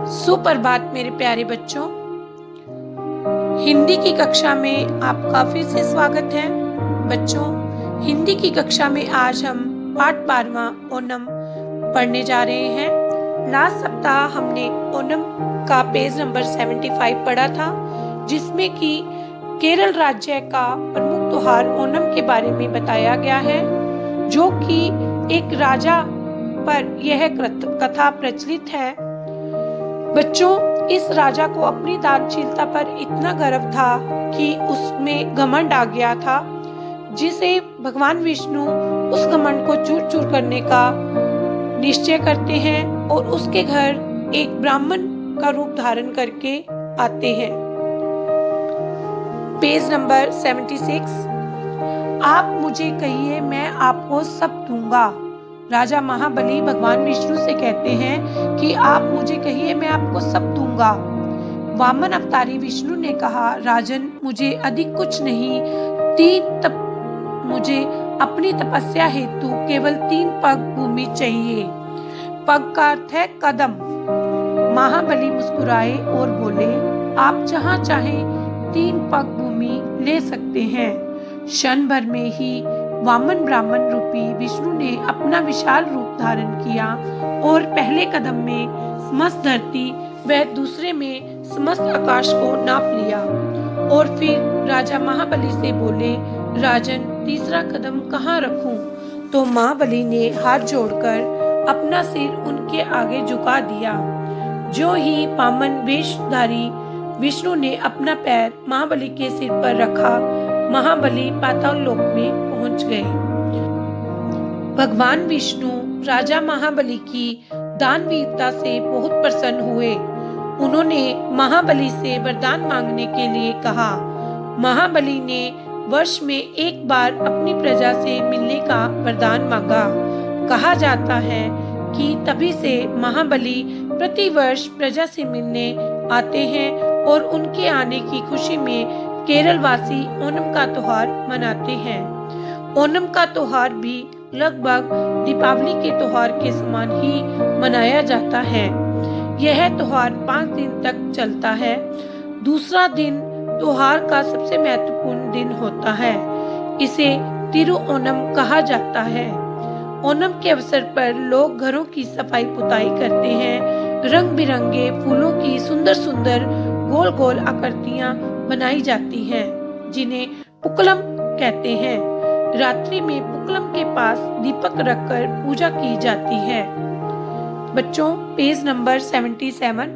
सुप्रभात मेरे प्यारे बच्चों। हिंदी की कक्षा में आपका फिर से स्वागत है। बच्चों, हिंदी की कक्षा में आज हम पाठ 12वां ओणम पढ़ने जा रहे हैं। लास्ट सप्ताह हमने ओणम का पेज नंबर 75 पढ़ा था, जिसमें कि केरल राज्य का प्रमुख त्योहार ओणम के बारे में बताया गया है, जो कि एक राजा पर यह कथा प्रचलित है। बच्चों, इस राजा को अपनी दानशीलता पर इतना गर्व था कि उसमें घमंड आ गया था, जिसे भगवान विष्णु उस घमंड को चूर चूर करने का निश्चय करते हैं और उसके घर एक ब्राह्मण का रूप धारण करके आते हैं। Page number 76। आप मुझे कहिए, मैं आपको सब दूंगा। राजा महाबली भगवान विष्णु से कहते हैं कि आप मुझे कहिए, मैं आपको सब दूंगा। वामन अवतारी विष्णु ने कहा, राजन, मुझे अधिक कुछ नहीं, मुझे अपनी तपस्या हेतु केवल 3 पग भूमि चाहिए। पग का अर्थ है कदम। महाबली मुस्कुराए और बोले, आप जहाँ चाहें 3 पग भूमि ले सकते हैं। क्षण भर में ही वामन ब्राह्मण रूपी विष्णु ने अपना विशाल रूप धारण किया और पहले कदम में समस्त धरती व दूसरे में समस्त आकाश को नाप लिया और फिर राजा महाबली से बोले, राजन, तीसरा कदम कहाँ रखूं? तो महाबली ने हाथ जोड़कर अपना सिर उनके आगे झुका दिया। जो ही वामन वेशधारी विष्णु ने अपना पैर महाबली के सिर पर रखा, महाबली पाताल लोक में पहुंच गए। भगवान विष्णु राजा महाबली की दानवीरता से बहुत प्रसन्न हुए। उन्होंने महाबली से वरदान मांगने के लिए कहा। महाबली ने वर्ष में एक बार अपनी प्रजा से मिलने का वरदान मांगा। कहा जाता है कि तभी से महाबली प्रतिवर्ष प्रजा से मिलने आते हैं और उनके आने की खुशी में केरल वासी ओणम का त्योहार मनाते हैं। ओणम का त्योहार भी लगभग दीपावली के त्योहार के समान ही मनाया जाता है। यह त्योहार 5 दिन तक चलता है। दूसरा दिन त्योहार का सबसे महत्वपूर्ण दिन होता है। इसे तिरुओणम कहा जाता है। ओणम के अवसर पर लोग घरों की सफाई पुताई करते हैं। रंग बिरंगे फूलों की सुंदर सुंदर गोल गोल आकृतियां बनाई जाती हैं, जिन्हें पुक्कलम कहते हैं। रात्रि में पुक्कलम के पास दीपक रखकर पूजा की जाती है। बच्चों, पेज नंबर 77।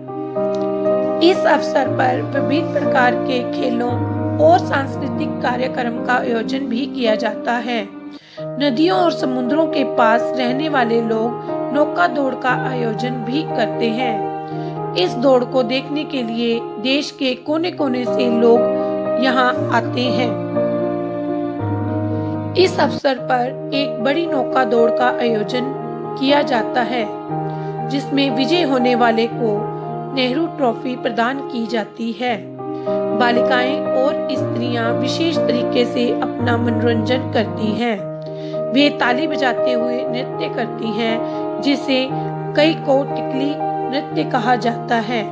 इस अवसर पर विभिन्न प्रकार के खेलों और सांस्कृतिक कार्यक्रम का आयोजन भी किया जाता है। नदियों और समुद्रों के पास रहने वाले लोग नौका दौड़ का आयोजन भी करते हैं। इस दौड़ को देखने के लिए देश के कोने कोने से लोग यहाँ आते हैं। इस अवसर पर एक बड़ी नौका दौड़ का आयोजन किया जाता है, जिसमें विजय होने वाले को नेहरू ट्रॉफी प्रदान की जाती है। बालिकाएं और स्त्रियां विशेष तरीके से अपना मनोरंजन करती हैं। वे ताली बजाते हुए नृत्य करती हैं, जिसे कई को टिकली नृत्य कहा जाता है।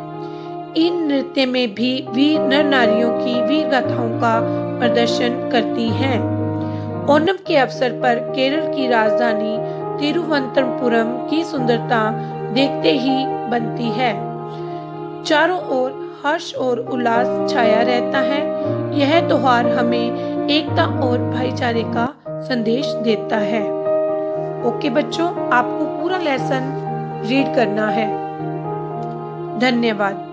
इन नृत्य में भी वीर नर नारियों की वीर गाथाओं का प्रदर्शन करती हैं। ओणम के अवसर पर केरल की राजधानी तिरुवनंतपुरम की सुंदरता देखते ही बनती है। चारों ओर हर्ष और उल्लास छाया रहता है। यह त्योहार हमें एकता और भाईचारे का संदेश देता है। ओके बच्चों, आपको पूरा लेसन रीड करना है। धन्यवाद।